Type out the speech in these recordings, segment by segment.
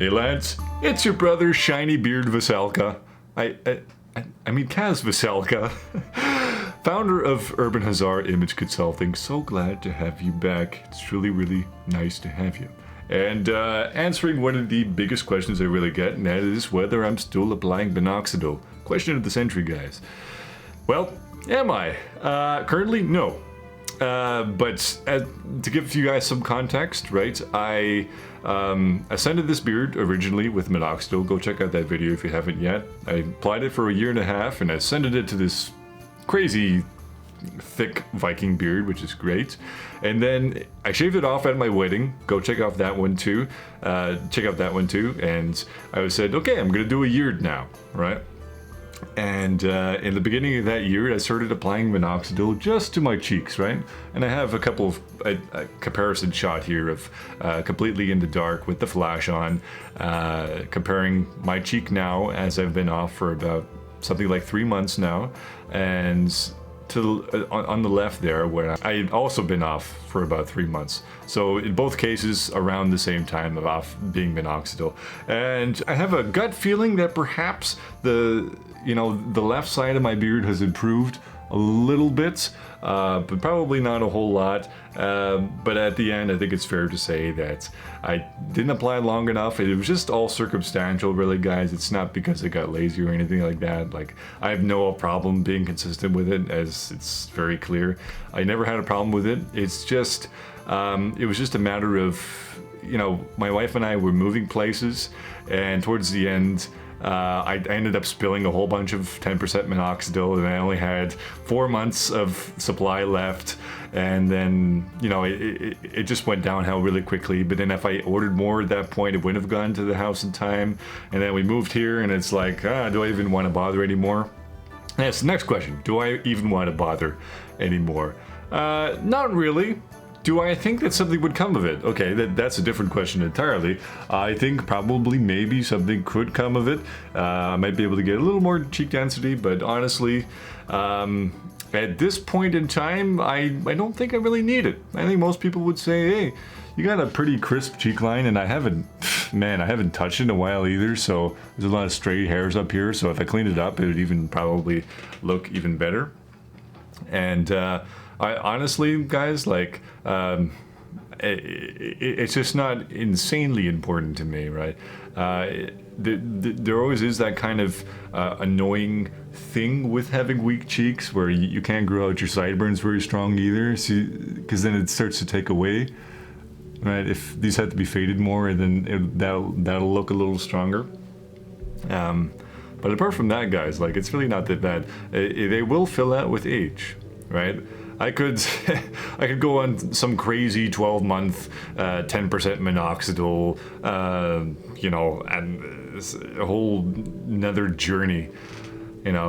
Hey lads, it's your brother Shiny Beard Veselka. I mean Kaz Veselka, founder of Urban Hazard Image Consulting. So glad to have you back. It's really nice to have you. And answering one of the biggest questions I really get, and that is whether I'm still applying Minoxidil. Question of the century, guys. Well, am I? Currently, no. But to give you guys some context, right, I ascended this beard originally with Minoxidil. Go check out that video if you haven't yet. I applied it for a year and a half and I ascended it to this crazy thick Viking beard, which is great. And then I shaved it off at my wedding. Go check out that one too. And I said, okay, I'm gonna do a year now, right? And in the beginning of that year, I started applying Minoxidil just to my cheeks, right? And I have a couple of a comparison shot here of completely in the dark with the flash on, comparing my cheek now as I've been off for about something like 3 months now, and to on the left there where I had also been off for about 3 months. So in both cases around the same time of off being Minoxidil. And I have a gut feeling that perhaps the left side of my beard has improved a little bit, but probably not a whole lot. But at the end, I think it's fair to say that I didn't apply long enough. It was just all circumstantial, really, guys. It's not because I got lazy or anything like that. Like, I have no problem being consistent with it, as it's very clear. I never had a problem with it. It's just, it was just a matter of, my wife and I were moving places, and towards the end, I ended up spilling a whole bunch of 10% Minoxidil, and I only had 4 months of supply left, and then it just went downhill really quickly. But then if I ordered more at that point, it wouldn't have gone to the house in time. And then we moved here, and it's like, do I even want to bother anymore? That's the next question. Do I even want to bother anymore? Not really. Do I think that something would come of it? Okay, that's a different question entirely. I think probably maybe something could come of it. I might be able to get a little more cheek density, but honestly, at this point in time, I don't think I really need it. I think most people would say, hey, you got a pretty crisp cheek line, and I haven't touched it in a while either, so there's a lot of stray hairs up here, so if I cleaned it up, it would even probably look even better. And I honestly, guys, like, it's just not insanely important to me, right? There always is that kind of annoying thing with having weak cheeks where you can't grow out your sideburns very strong either, because then it starts to take away, right? If these have to be faded more, then that'll look a little stronger. But apart from that, guys, like, it's really not that bad. They will fill out with age, right? I could go on some crazy 12-month 10% Minoxidil, and a whole another journey,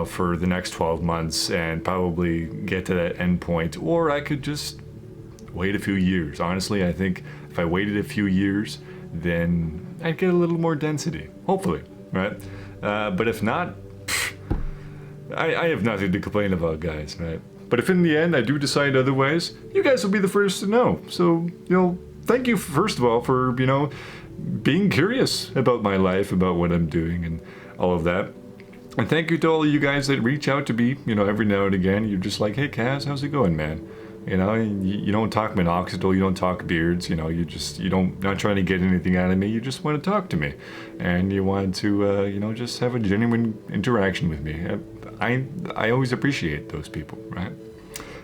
for the next 12 months and probably get to that end point. Or I could just wait a few years. Honestly, I think if I waited a few years, then I'd get a little more density, hopefully, right? But if not, I have nothing to complain about, guys, right? But if in the end I do decide otherwise, you guys will be the first to know. So, thank you first of all for, being curious about my life, about what I'm doing and all of that. And thank you to all of you guys that reach out to me, every now and again. You're just like, hey Kaz, how's it going, man? You don't talk Minoxidil, you don't talk beards, not trying to get anything out of me. You just want to talk to me. And you want to, just have a genuine interaction with me. I always appreciate those people, right?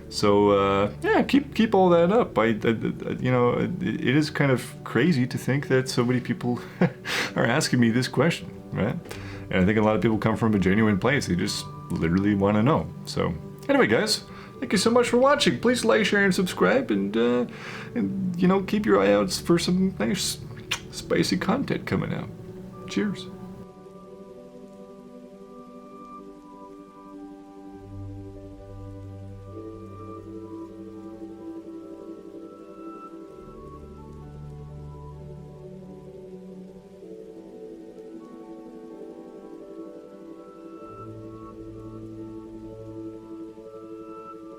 So yeah, keep all that up. It is kind of crazy to think that so many people are asking me this question, right? And I think a lot of people come from a genuine place. They just literally want to know. So anyway, guys, thank you so much for watching. Please like, share, and subscribe, and keep your eye out for some nice spicy content coming out. Cheers.